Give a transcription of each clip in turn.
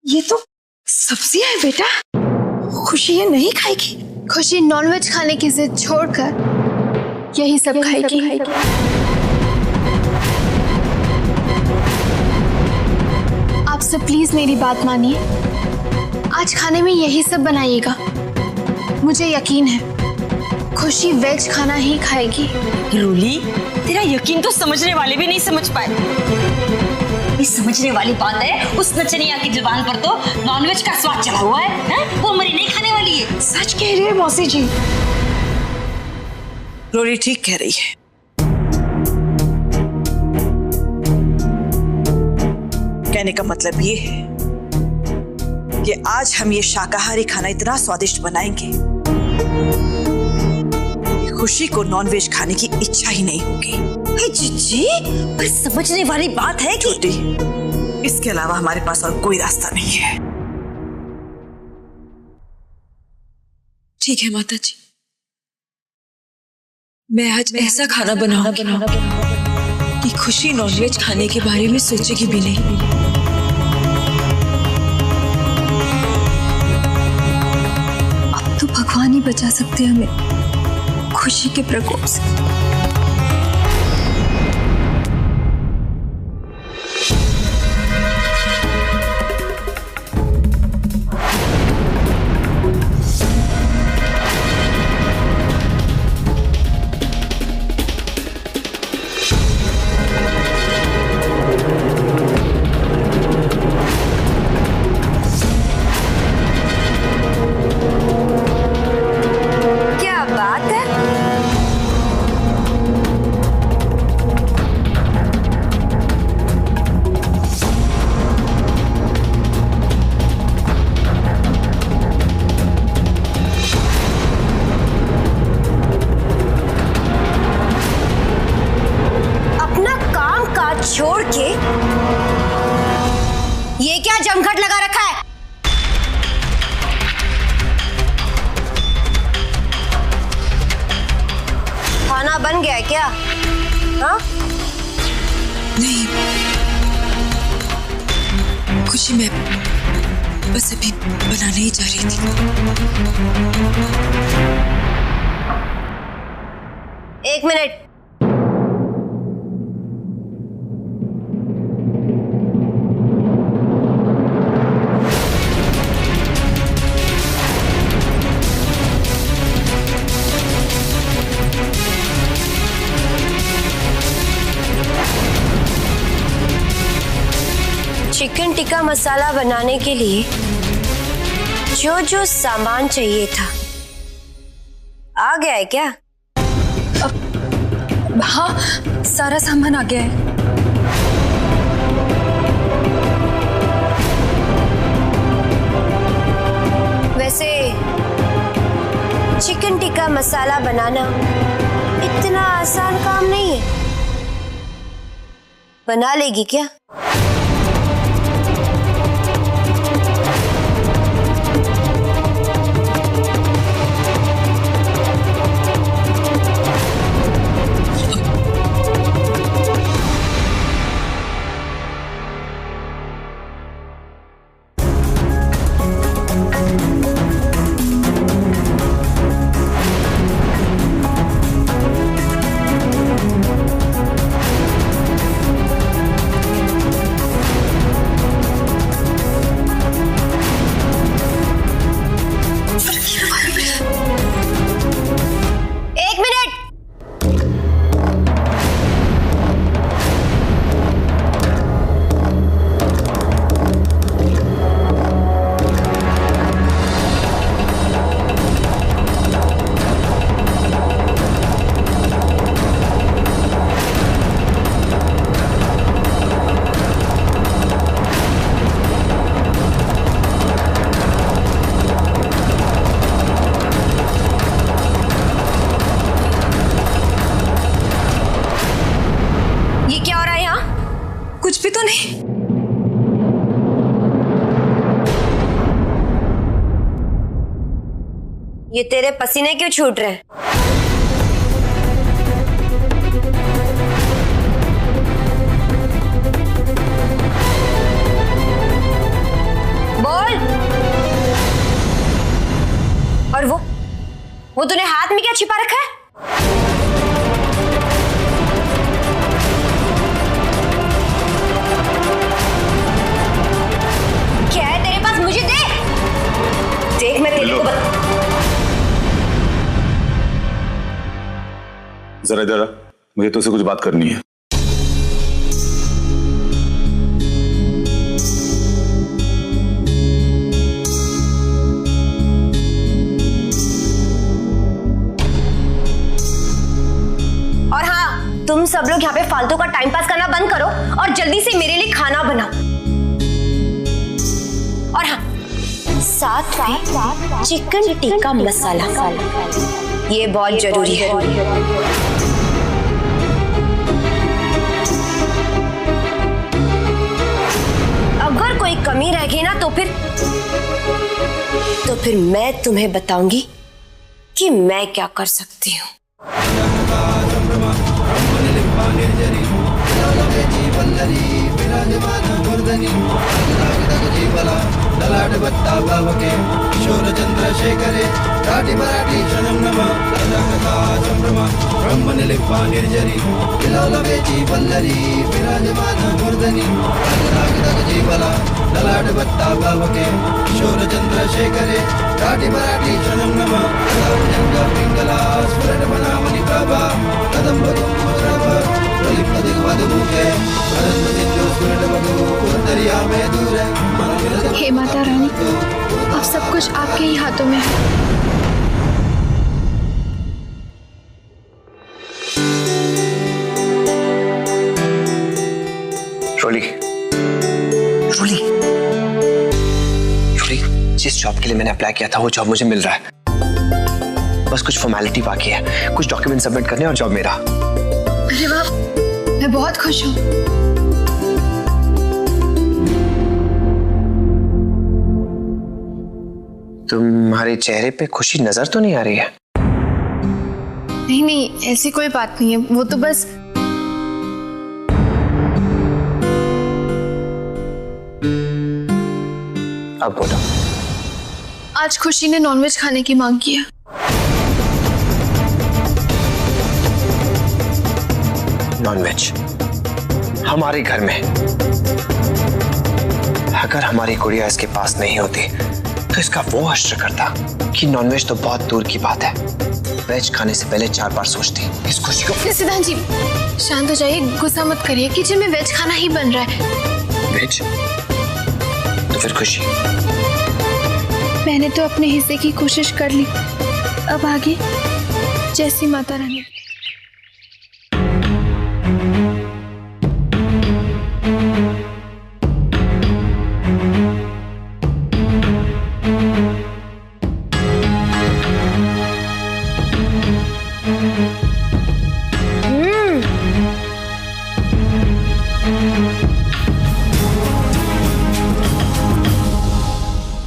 ये तो सब्जियां है बेटा, खुशी ये नहीं खाएगी। खुशी नॉनवेज खाने की जिद छोड़कर यही सब खाएगी। आप सब प्लीज मेरी बात मानिए, आज खाने में यही सब बनाइएगा। मुझे यकीन है खुशी वेज खाना ही खाएगी। रूली, तेरा यकीन तो समझने वाले भी नहीं समझ पाए। इस समझने वाली बात है, उस नचनिया की जुबान पर तो नॉनवेज का स्वाद चला हुआ है? वो मरी नहीं खाने वाली है। सच कह रही है मौसी जी। रूली ठीक कह रही है। कहने का मतलब ये है कि आज हम ये शाकाहारी खाना इतना स्वादिष्ट बनाएंगे कि खुशी को नॉनवेज खाने की इच्छा ही नहीं होगी। जीजी, पर समझने वाली बात है कि छोटी, इसके अलावा हमारे पास और कोई रास्ता नहीं है। ठीक है माता जी, मैं आज ऐसा खाना बनाऊंगी कि खुशी नॉनवेज खाने के बारे में सोचेगी भी नहीं। अब तो भगवान ही बचा सकते हैं हमें खुशी के प्रकोप से। छोड़ के ये क्या जमघट लगा रखा है? खाना बन गया है क्या? हाँ? नहीं खुशी, मैं बस अभी बनाने ही जा रही थी। एक मिनट। चिकन टिक्का मसाला बनाने के लिए जो जो सामान चाहिए था आ गया है क्या? हाँ, सारा सामान आ गया है। वैसे चिकन टिक्का मसाला बनाना इतना आसान काम नहीं है। बना लेगी क्या? कुछ भी तो नहीं। ये तेरे पसीने क्यों छूट रहे हैं? जरा इधर आ, मुझे तुझसे कुछ बात करनी है। और हाँ, तुम सब लोग यहाँ पे फालतू का टाइम पास करना बंद करो और जल्दी से मेरे लिए खाना बनाओ। और हाँ, साथ में चिकन टिक्का मसाला, ये बहुत जरूरी है। अगर कोई कमी रह गई ना तो फिर मैं तुम्हें बताऊंगी कि मैं क्या कर सकती हूँ। हे माता रानी, अब सब कुछ आपके ही हाथों में है। रोली, जिस जॉब के लिए मैंने अप्लाई किया था वो जॉब मुझे मिल रहा है। बस कुछ फॉर्मेलिटी बाकी है, कुछ डॉक्यूमेंट सबमिट करने और जॉब मेरा। अरे वाह, मैं बहुत खुश हूँ। तुम्हारे चेहरे पे खुशी नजर तो नहीं आ रही है? नहीं, ऐसी कोई बात नहीं है, वो तो बस अब बोलो। आज खुशी ने नॉनवेज खाने की मांग की है। नॉनवेज हमारे घर में? अगर हमारी गुड़िया इसके पास नहीं होती तो इसका वो हश्र करता कि नॉनवेज तो बहुत दूर की बात है, वेज खाने से पहले 4 बार सोचती इस खुशी को। सिद्धांत जी, शांत हो जाइए, गुस्सा मत करिए। किचन में वेज खाना ही बन रहा है। वेज? तो फिर खुशी? मैंने तो अपने हिस्से की कोशिश कर ली, अब आगे जैसी माता रानी।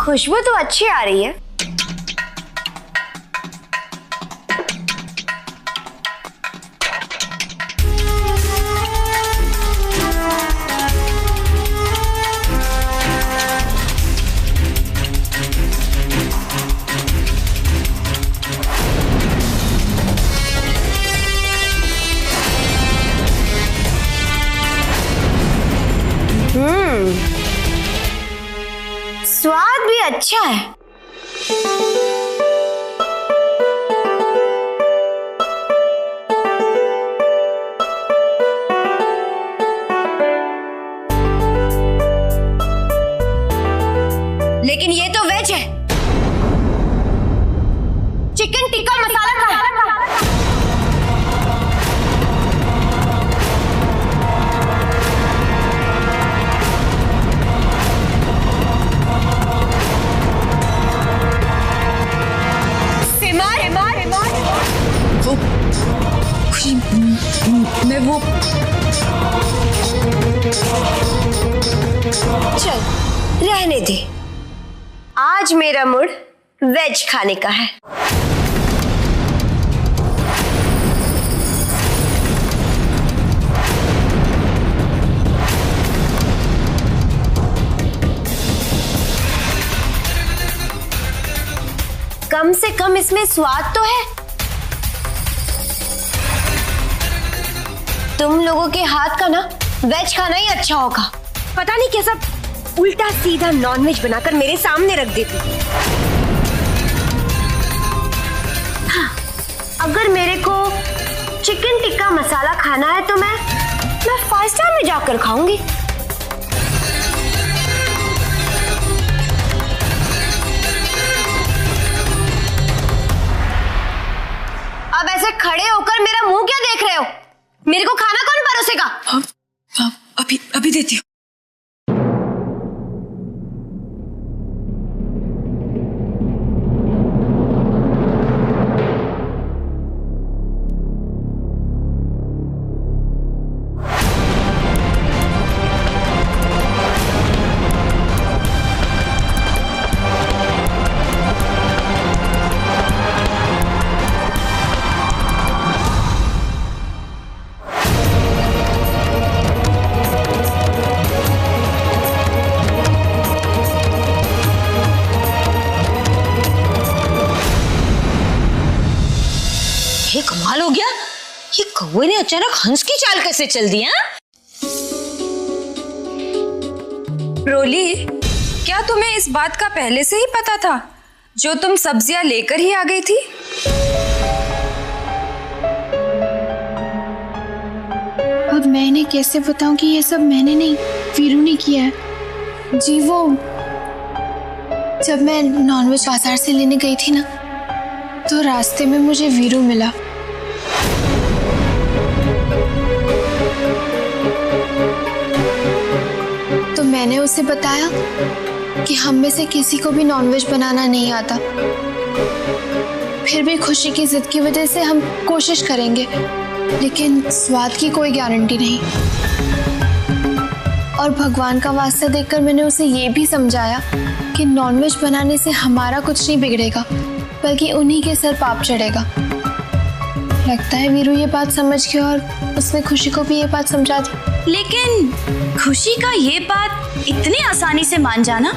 खुशबू तो अच्छी आ रही है। स्वाद भी अच्छा है। लेकिन ये तो वेज है। चिकन टिक्का मसाला का है। मैं वो चल रहने दे, आज मेरा मूड वेज खाने का है। कम से कम इसमें स्वाद तो है। तुम लोगों के हाथ का ना वेज खाना ही अच्छा होगा। पता नहीं कैसा उल्टा सीधा नॉनवेज बनाकर मेरे सामने रख देती। हाँ, अगर मेरे को चिकन टिक्का मसाला खाना है तो मैं 5 स्टार में जाकर खाऊंगी। अब ऐसे खड़े होकर मेरा मुंह क्या देख रहे हो? मेरे को खाना कौन परोसेगा? अभी देती हूँ। ये कमाल हो गया, ये कौवे ने अचानक हंस की चाल कैसे चल दी? रोली, क्या तुम्हें इस बात का पहले से ही पता था जो तुम सब्जियां लेकर ही आ गई थी? अब मैं इन्हें कैसे बताऊं कि ये सब मैंने नहीं, वीरू ने किया है। जी वो जब मैं नॉनवेज बाजार से लेने गई थी ना, तो रास्ते में मुझे वीरू मिला। तो मैंने उसे बताया कि हम में से किसी को भी नॉनवेज बनाना नहीं आता, फिर भी खुशी की जिद की वजह से हम कोशिश करेंगे, लेकिन स्वाद की कोई गारंटी नहीं। और भगवान का वास्ता देखकर मैंने उसे ये भी समझाया कि नॉनवेज बनाने से हमारा कुछ नहीं बिगड़ेगा, बल्कि उन्हीं के सर पाप चढ़ेगा। लगता है वीरू ये बात समझ गया और उसने खुशी को भी ये बात समझा दी। लेकिन खुशी का ये बात इतनी आसानी से मान जाना,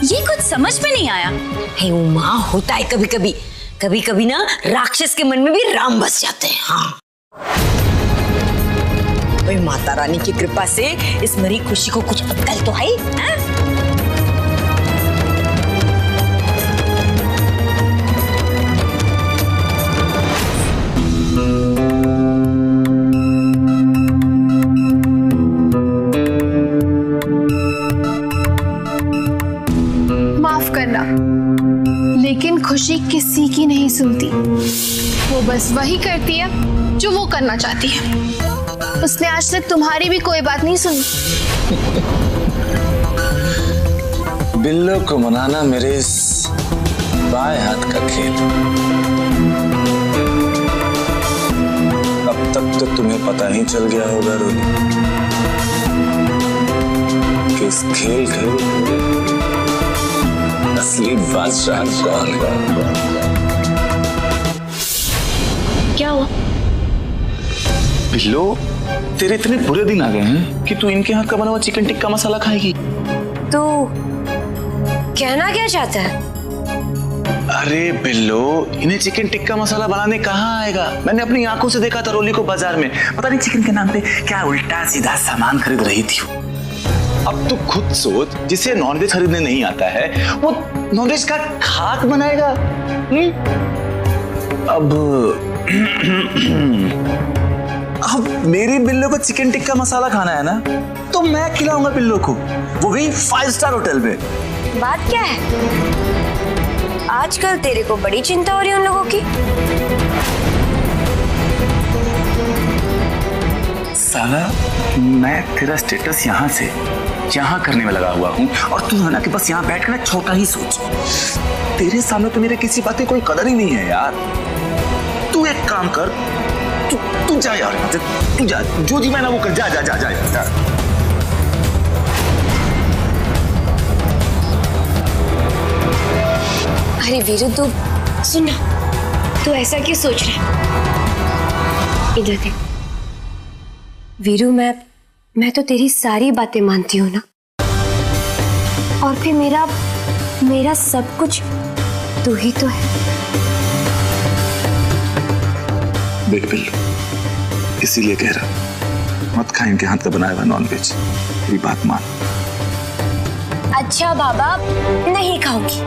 ये कुछ समझ में नहीं आया। हे उमा, होता है कभी कभी, कभी कभी ना राक्षस के मन में भी राम बस जाते हैं। हाँ, भाई माता रानी की कृपा से इस मरी खुशी को कुछ अक्ल तो है। माफ करना, लेकिन खुशी किसी की नहीं सुनती। वो बस वही करती है जो वो करना चाहती है। उसने आज तक तुम्हारी भी कोई बात नहीं सुनी। बिल्लो को मनाना मेरे इस बाएं हाथ का खेल। अब तक तो तुम्हें पता ही चल गया होगा रोली कि इस खेल के असली बादशाह कौन है। क्या हुआ? बिल्लो, तेरे इतने बुरे दिन आ गए हैं कि तू इनके हाथ का बना हुआ चिकन टिक्का मसाला खाएगी। तो कहना क्या चाहता है? अरे बिल्लो, इन्हें चिकन टिक्का मसाला बनाने कहाँ आएगा? मैंने अपनी आंखों से देखा था रोली को बाजार में, पता नहीं चिकन के नाम पे क्या उल्टा सीधा सामान खरीद रही थी। अब तू खुद सोच, जिसे नॉनवेज खरीदने नहीं आता है वो नॉनवेज का खाक बनाएगा। अब मेरी बिल्लो को चिकन टिक्का मसाला खाना है ना, तो मैं खिलाऊंगा बिल्लो को, वो भी 5 स्टार होटल में। बात क्या है? आजकल तेरे को बड़ी चिंता हो रही है उन लोगों की। साला, मैं तेरा स्टेटस यहाँ से यहाँ करने में लगा हुआ हूँ और तू है ना कि बस यहाँ बैठ कर छोटा ही सोच। तेरे सामने तो मेरे किसी बात की कोई कदर ही नहीं है यार। तू एक काम कर, तू जा यार, तू जा, जो जी मैं ना वो कर, जा जा जा जा, जा। अरे वीरू, तू सुन ना, तू ऐसा क्यों सोच रहा है? इधर देख वीरू, मैं तो तेरी सारी बातें मानती हूँ ना, और फिर मेरा सब कुछ तू ही तो है। देख बिल्लू, इसीलिए कह रहा, मत खा इनके हाथ का बनाया हुआ नॉनवेज, मेरी बात मान। अच्छा बाबा, नहीं खाऊंगी।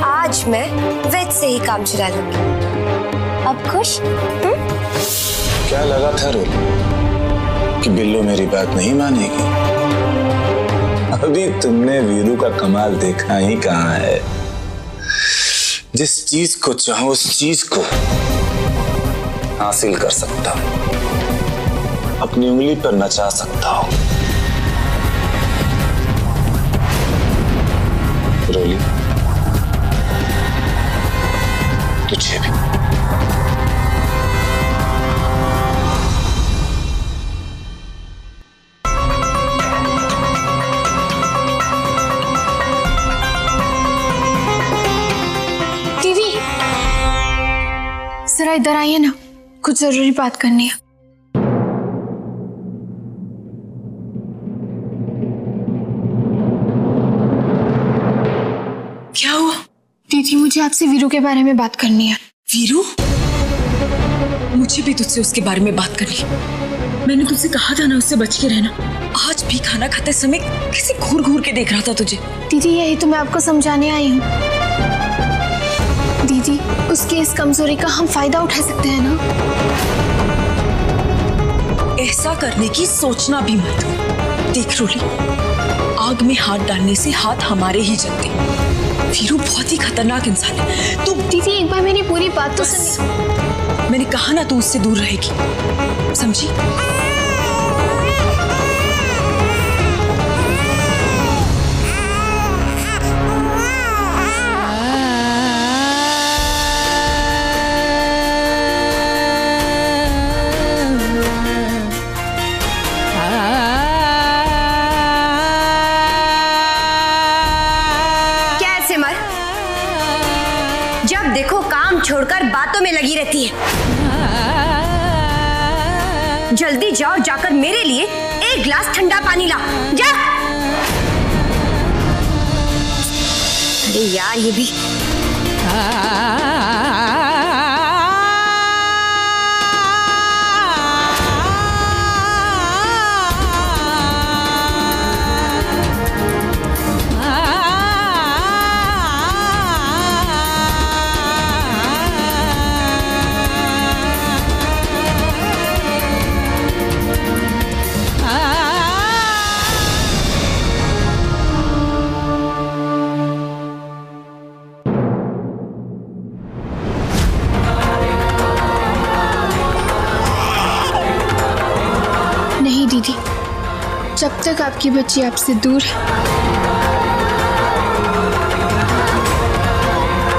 आज मैं वेज से ही काम चला लूंगी। अब खुश? क्या लगा था रोली कि बिल्लो मेरी बात नहीं मानेगी? अभी तुमने वीरू का कमाल देखा ही कहाँ है। जिस चीज को चाहो उस चीज को हासिल कर सकता हूं, अपनी उंगली पर नचा सकता हूं। रोली, तुझे भी। दीदी, जरा इधर आइए ना, कुछ जरूरी बात करनी है। क्या हुआ? दीदी, मुझे आपसे वीरू के बारे में बात करनी है। वीरू? मुझे भी तुझसे उसके बारे में बात करनी है। मैंने तुझसे कहा था ना उससे बच के रहना। आज भी खाना खाते समय किसी घूर घूर के देख रहा था तुझे। दीदी, यही तो मैं आपको समझाने आई हूँ। दीदी, उसकी इस कमजोरी का हम फायदा उठा सकते हैं ना। ऐसा करने की सोचना भी मत। देख रोली, आग में हाथ डालने से हाथ हमारे ही जलते। वीरू बहुत ही खतरनाक इंसान है। तू दीदी, एक बार मेरी पूरी बात तो सुनिए। मैंने कहा ना तू उससे दूर रहेगी, समझी? जब देखो काम छोड़कर बातों में लगी रहती है। जल्दी जाओ, जाकर मेरे लिए एक गिलास ठंडा पानी ला। जा। अरे यार, ये भी दीदी, जब तक आपकी बच्ची आपसे दूर है,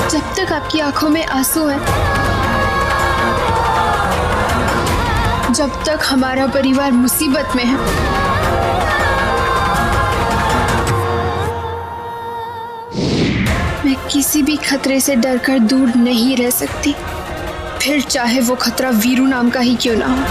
जब तक आपकी आंखों में आंसू है, जब तक हमारा परिवार मुसीबत में है, मैं किसी भी खतरे से डरकर दूर नहीं रह सकती, फिर चाहे वो खतरा वीरू नाम का ही क्यों ना हो।